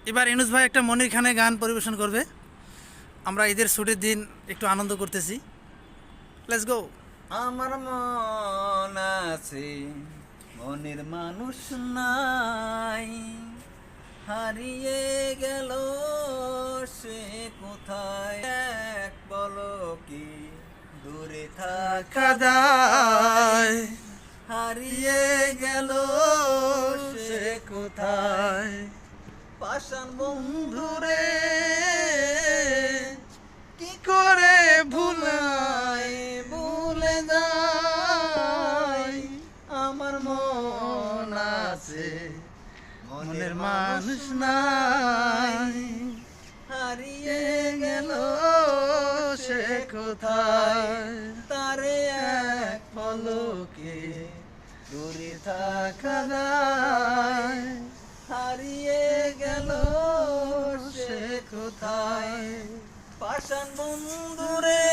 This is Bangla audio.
এবার ইনুস ভাই একটা মনির খানে গান পরিবেশন করবে। আমরা ঈদের ছুটির দিন একটু আনন্দ করতেছি। Let's go. আমার মন আছে, মনের মানুষ নাই, হারিয়ে গেল সে কোথায়, এক পলকে দূরে থাকা কাদায় হারিয়ে গেল সে কোথায়, পাষাণ বন্ধুরে কি করে ভুলায় ভুলে যায়, আমার মন আছে, মনের মানুষ নাই, হারিয়ে গেল সে কোথায়, তারে এক পলকে দূরে থাকা কাদায় হারিয়ে গেল সে কোথায়। পাষাণ বন্ধুরে